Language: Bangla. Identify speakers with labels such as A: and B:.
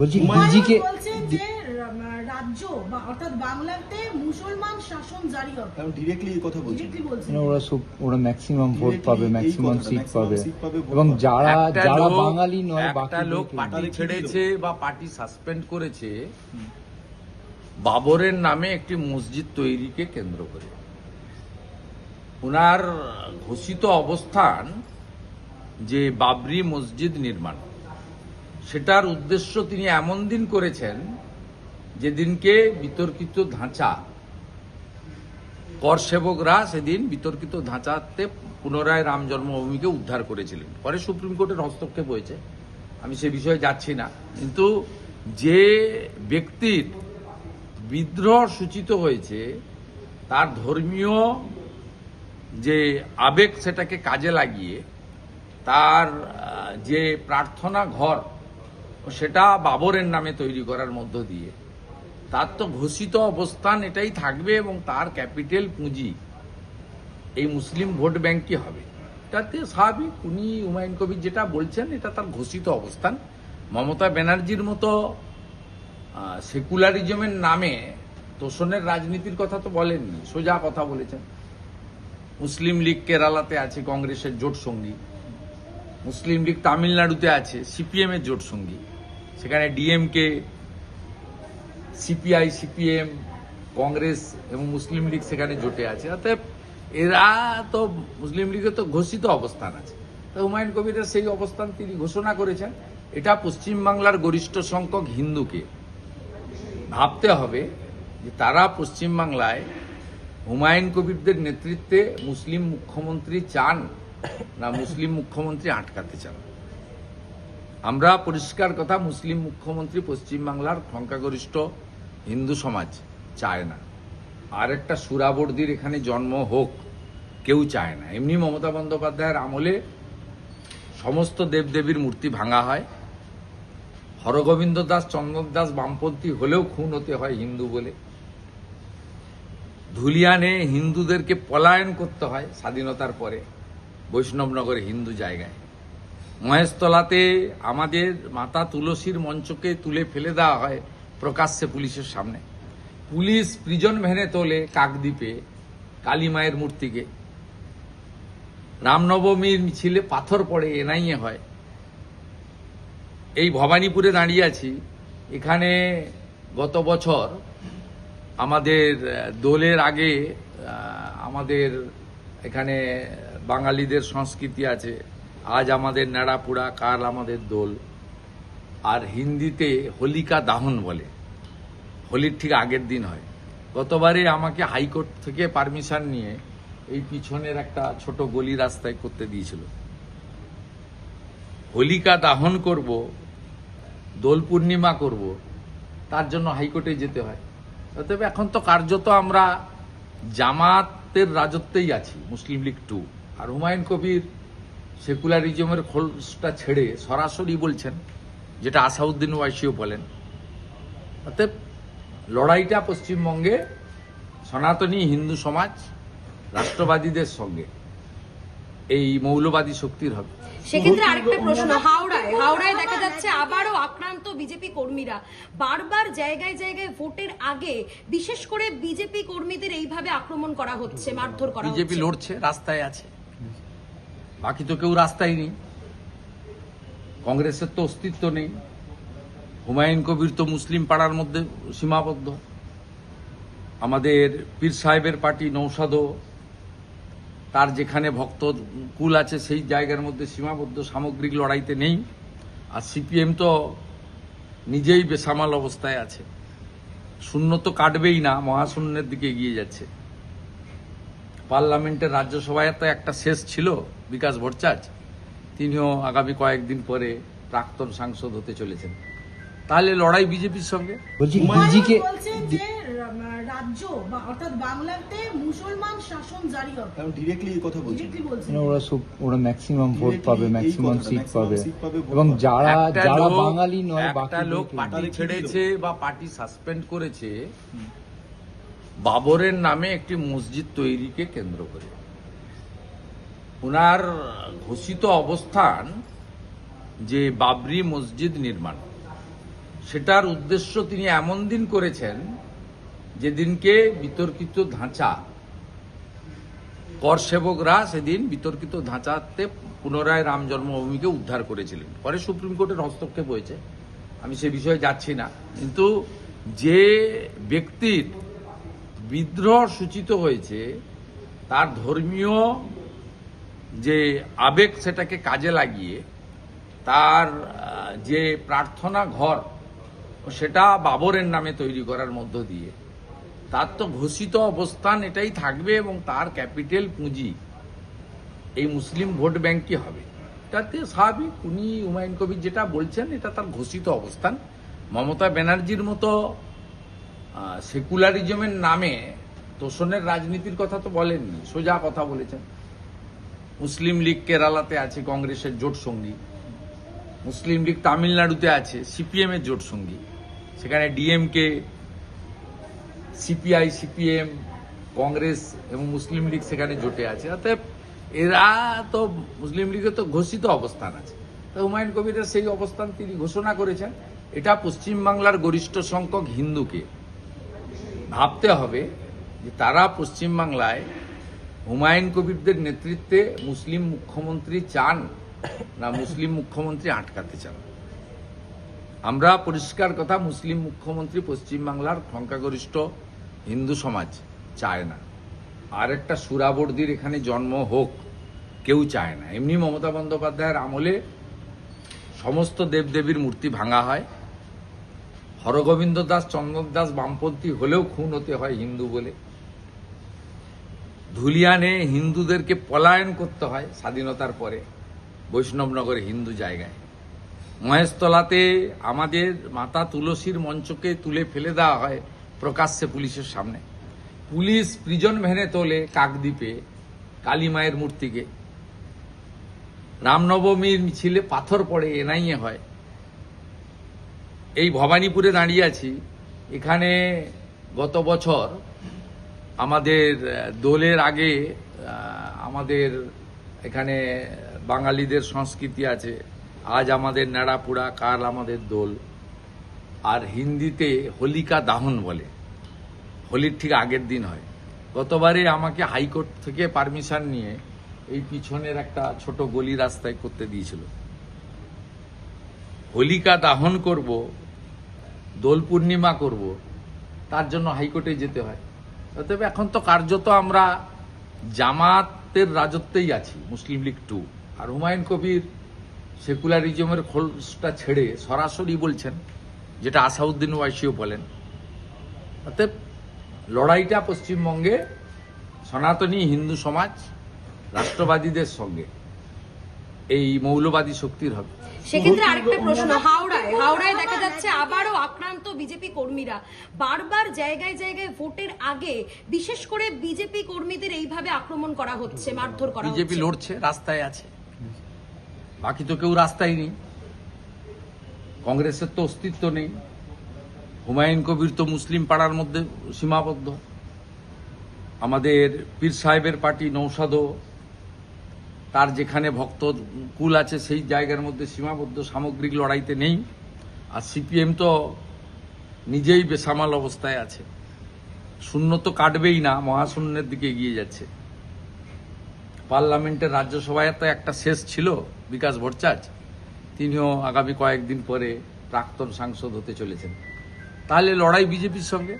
A: বলছি
B: হুমায়ুন
A: ডিজিকে
B: বলছেন যে রাজ্য বা অর্থাৎ বাংলাতে মুসলমান শাসন জারি হবে।
C: কারণ ডিরেক্টলি এই কথা বলছেন
B: ডিরেক্টলি বলছেন।
A: ওরা ম্যাক্সিমাম ভোট পাবে,
C: এই
A: ম্যাক্সিমাম
C: কথাটা,
A: সিট
C: maximum
A: পাবে
C: seat পাবে, ভোট
A: এবং
C: পাবে।
A: যারা
D: একটা
A: যারা
D: লোক-
A: বাঙালি নয়
D: একটা
A: বাকি
D: লোক পার্টি
C: তাদের কি
D: ছেড়েছে বা পার্টি সাসপেন্ড করেছে বাবরের নামে একটি মসজিদ তৈরিকে কেন্দ্র করে। ওনার ঘোষিত অবস্থান যে বাবরি মসজিদ নির্মাণ, সেটার উদ্দেশ্য তিনি এমন দিন করেছেন যেদিনকে বিতর্কিত ধাঁচা, কর সেবকরা সেদিন বিতর্কিত ধাঁচাতে পুনরায় রাম জন্মভূমিকে উদ্ধার করেছিলেন। পরে সুপ্রিম কোর্টের হস্তক্ষেপ হয়েছে, আমি সে বিষয়ে যাচ্ছি না। কিন্তু যে ব্যক্তির বিদ্রোহ সূচিত হয়েছে তার ধর্মীয় যে আবেগ সেটাকে কাজে লাগিয়ে তার যে প্রার্থনা ঘর সেটা বাবরের নামে তৈরি করার মধ্য দিয়ে তার তো ঘোষিত অবস্থান এটাই থাকবে এবং তার ক্যাপিটাল পুঁজি এই মুসলিম ভোট ব্যাংকই হবে। এটাতে স্বাভাবিক, উনি হুমায়ুন কবির যেটা বলছেন এটা তার ঘোষিত অবস্থান। মমতা ব্যানার্জির মতো সেকুলারিজমের নামে তোষণের রাজনীতির কথা তো বলেননি, সোজা কথা বলেছেন। মুসলিম লীগ কেরালাতে আছে কংগ্রেসের জোট সঙ্গী, মুসলিম লীগ তামিলনাড়ুতে আছে সিপিএম এর জোট সঙ্গী, সেখানে ডিএমকে, সিপিআই, সিপিএম, কংগ্রেস এবং মুসলিম লীগ সেখানে জোটে আছে। অতএব এরা তো মুসলিম লীগের তো ঘোষিত অবস্থান আছে। তো হুমায়ুন কবিরের সেই অবস্থান তিনি ঘোষণা করেছেন। এটা পশ্চিমবাংলার গরিষ্ঠ সংখ্যক হিন্দুকে ভাবতে হবে যে তারা পশ্চিমবাংলায় হুমায়ুন কবিরদের নেতৃত্বে মুসলিম মুখ্যমন্ত্রী চান না মুসলিম মুখ্যমন্ত্রী আটকাতে চান। আমরা পরিষ্কার কথা, মুসলিম মুখ্যমন্ত্রী পশ্চিমবাংলার সংখ্যাগরিষ্ঠ হিন্দু সমাজ চায় না। আর একটা সুরাবর্দির এখানে জন্ম হোক কেউ চায় না। এমনি মমতা বন্দ্যোপাধ্যায়ের আমলে সমস্ত দেবদেবীর মূর্তি ভাঙা হয়, হরগোবিন্দ দাস, চন্দন দাস বামপন্থী হলেও খুন হতে হয় হিন্দু বলে, ধুলিয়ানে হিন্দুদেরকে পলায়ন করতে হয় স্বাধীনতার পরে বৈষ্ণবনগরে হিন্দু জায়গায়, মহেশতলাতে আমাদের মাতা তুলসীর মঞ্চকে তুলে ফেলে দেওয়া হয় প্রকাশ্যে পুলিশের সামনে, পুলিশ প্রিজন ভ্যানে তোলে কাকদ্বীপে কালী মায়ের মূর্তিকে, রামনবমীর মিছিলে পাথর পড়ে এনআইএ হয়। এই ভবানীপুরে দাঁড়িয়ে আছি, এখানে গত বছর আমাদের দোলের আগে আমাদের এখানে বাঙালিদের সংস্কৃতি আছে, আজ আমাদের নেড়াপুড়া কাল আমাদের দোল, আর হিন্দিতে হোলিকা দাহন বলে, হোলির ঠিক আগের দিন হয়। গতবারে আমাকে হাইকোর্ট থেকে পারমিশন নিয়ে এই পিছনের একটা ছোট গলি রাস্তায় করতে দিয়েছিল। হোলিকা দাহন করব, দোল পূর্ণিমা করব, তার জন্য হাইকোর্টে যেতে হয়। তবে এখন তো কার্যত আমরা জামাতের রাজত্বেই আছি, মুসলিম লীগ 2। আর হুমায়ুন কবির সেকুলারিজমের খোলসটা ছেড়ে সরাসরি বলছেন, যেটা আসাউদ্দিন ওয়াইসিও বলেন। অতএব লড়াইটা পশ্চিমবঙ্গে সনাতনী হিন্দু সমাজ রাষ্ট্রবাদীদের সঙ্গে এই মৌলবাদী শক্তির হবে।
E: সেক্ষেত্রে আরেকটা প্রশ্ন, হাওড়ায় দেখা যাচ্ছে আবারও আক্রান্ত বিজেপি কর্মীরা। বারবার জায়গায় জায়গায় ভোটের আগে বিশেষ করে বিজেপি কর্মীদের এইভাবে আক্রমণ করা হচ্ছে, মারধর করা হচ্ছে।
D: বিজেপি লড়ছে, রাস্তায় আছে, বাকি তো কেউ রাস্তায় নেই। কংগ্রেসের তো অস্তিত্ব নেই, হুমায়ুন কবির তো মুসলিম পাড়ার মধ্যে সীমাবদ্ধ, আমাদের পীর সাহেবের পার্টি নৌসাদও তার যেখানে ভক্ত কুল আছে সেই জায়গার মধ্যে সীমাবদ্ধ, সামগ্রিক লড়াইতে নেই। আর সিপিএম তো নিজেই বেসামাল অবস্থায় আছে, শূন্য তো কাটবেই না, মহাশূন্যের দিকে এগিয়ে যাচ্ছে। পার্লামেন্টের রাজ্যসভায় তো একটা শেষ ছিল বিকাশ ভট্টাচার্য, তিনিও আগামী কয়েকদিন পরে প্রাক্তন সাংসদ হতে চলেছেন। তাহলে লড়াই বিজেপির সঙ্গে।
A: বলছি
B: হুমায়ুন
A: ডিজিকে
B: বলছেন যে রাজ্য বা অর্থাৎ বাংলাতে মুসলমান শাসন জারি হবে।
C: কারণ ডিরেক্টলি এই কথা বলছেন
B: ডিরেক্টলি বলছেন।
A: ওরা ম্যাক্সিমাম ভোট পাবে,
C: এই
A: ম্যাক্সিমাম
C: কথাটা,
A: সিট
C: maximum
A: পাবে
C: seat পাবে, ভোট
A: এবং
C: পাবে।
A: যারা
D: একটা
A: যারা
D: লোক-
A: বাঙালি নয়
D: একটা
A: বাকি
D: লোক পার্টি
C: তাদের কি
D: ছেড়েছে বা পার্টি সাসপেন্ড করেছে বাবরের নামে একটি মসজিদ তৈরিকে কেন্দ্র করে। ওনার ঘোষিত অবস্থান যে বাবরি মসজিদ নির্মাণ, সেটার উদ্দেশ্য তিনি এমন দিন করেছেন যেদিনকে বিতর্কিত ধাঁচা কর সেবকরা সেদিন বিতর্কিত ধাঁচাতে পুনরায় রাম জন্মভূমিকে উদ্ধার করেছিলেন। পরে সুপ্রিম কোর্টের হস্তক্ষেপ হয়েছে, আমি সে বিষয়ে যাচ্ছি না। কিন্তু যে ব্যক্তির বিদ্রোহ সূচিত হয়েছে তার ধর্মীয় যে আবেগ সেটাকে কাজে লাগিয়ে তার যে প্রার্থনা ঘর সেটা বাবরের নামে তৈরি করার মধ্য দিয়ে তার তো ঘোষিত অবস্থান এটাই থাকবে এবং তার ক্যাপিটাল পুঁজি এই মুসলিম ভোট ব্যাংকই হবে। তাতে স্বাভাবিক, উনি হুমায়ুন কবির যেটা বলছেন এটা তার ঘোষিত অবস্থান। মমতা ব্যানার্জির মতো সেকুলারিজমের নামে তোষণের রাজনীতির কথা তো বলেননি, সোজা কথা বলেছেন। মুসলিম লীগ কেরালাতে আছে কংগ্রেসের জোট সঙ্গী, মুসলিম লীগ তামিলনাড়ুতে আছে সিপিএম এর জোট সঙ্গী, সেখানে ডিএমকে, সিপিআই, সিপিএম, কংগ্রেস এবং মুসলিম লীগ সেখানে জোটে আছে। অতএব এরা তো মুসলিম লীগের তো ঘোষিত অবস্থান আছে। তো হুমায়ুন কবিরের সেই অবস্থান তিনি ঘোষণা করেছেন। এটা পশ্চিমবাংলার গরিষ্ঠ সংখ্যক হিন্দুকে ভাবতে হবে যে তারা পশ্চিমবাংলায় হুমায়ুন কবিরদের নেতৃত্বে মুসলিম মুখ্যমন্ত্রী চান না মুসলিম মুখ্যমন্ত্রী আটকাতে চান। আমরা পরিষ্কার কথা, মুসলিম মুখ্যমন্ত্রী পশ্চিমবাংলার সংখ্যাগরিষ্ঠ হিন্দু সমাজ চায় না। আর একটা সুরাবর্দির এখানে জন্ম হোক কেউ চায় না। এমনি মমতা বন্দ্যোপাধ্যায়ের আমলে সমস্ত দেবদেবীর মূর্তি ভাঙা হয়, হরগোবিন্দ দাস, চন্দন দাস বামপন্থী হলেও খুন হতে হয় হিন্দু বলে, ধুলিয়ানে হিন্দুদেরকে পলায়ন করতে হয় স্বাধীনতার পরে বৈষ্ণবনগরে হিন্দু জায়গায়, মহেশতলাতে আমাদের মাতা তুলসীর মঞ্চকে তুলে ফেলে দেওয়া হয় প্রকাশ্যে পুলিশের সামনে, পুলিশ প্রিজন ভ্যানে তোলে কাকদ্বীপে কালী মায়ের মূর্তিকে, রামনবমীর মিছিলে পাথর পড়ে এনআইএ হয়। এই ভবানীপুরে দাঁড়িয়ে আছি, এখানে গত বছর আমাদের দোলের আগে আমাদের এখানে বাঙালিদের সংস্কৃতি আছে, আজ আমাদের নেড়াপুড়া কাল আমাদের দোল, আর হিন্দিতে হোলিকা দাহন বলে, হোলির ঠিক আগের দিন হয়। গতবারে আমাকে হাইকোর্ট থেকে পারমিশন নিয়ে এই পিছনের একটা ছোট গলি রাস্তায় করতে দিয়েছিল। হোলিকা দাহন করব, দোল পূর্ণিমা করব, তার জন্য হাইকোর্টে যেতে হয়। তবে এখন তো কার্যত আমরা জামাতের রাজত্বেই আছি, মুসলিম লীগ 2। আর হুমায়ুন কবির সেকুলারিজমের খোলসটা ছেড়ে সরাসরি বলছেন, যেটা আসাউদ্দিন ওয়াইসিও বলেন। অতএব লড়াইটা পশ্চিমবঙ্গে সনাতনী হিন্দু সমাজ রাষ্ট্রবাদীদের সঙ্গে এই মৌলবাদী শক্তির হবে।
E: সেক্ষেত্রে আরেকটা প্রশ্ন, হাওড়ায় দেখা যাচ্ছে আবারও আক্রান্ত বিজেপি কর্মীরা। বারবার জায়গায় জায়গায় ভোটের আগে বিশেষ করে বিজেপি কর্মীদের এইভাবে আক্রমণ করা হচ্ছে, মারধর করা হচ্ছে।
D: বিজেপি লড়ছে, রাস্তায় আছে, বাকি তো কেউ রাস্তায় নেই। কংগ্রেসের তো অস্তিত্ব নেই, হুমায়ুন কবির তো মুসলিম পাড়ার মধ্যে সীমাবদ্ধ, আমাদের পীর সাহেবের পার্টি নৌসাদও তার যেখানে ভক্ত কুল আছে সেই জায়গার মধ্যে সীমাবদ্ধ, সামগ্রিক লড়াইতে নেই। আর সিপিএম তো নিজেই বেসামাল অবস্থায় আছে, শূন্য তো কাটবেই না, মহাশূন্যের দিকে এগিয়ে যাচ্ছে। পার্লামেন্টের রাজ্যসভায় তো একটা শেষ ছিল বিকাশ ভট্টাচার্য, তিনিও আগামী কয়েকদিন পরে প্রাক্তন সাংসদ হতে চলেছেন। তাহলে লড়াই বিজেপির সঙ্গে।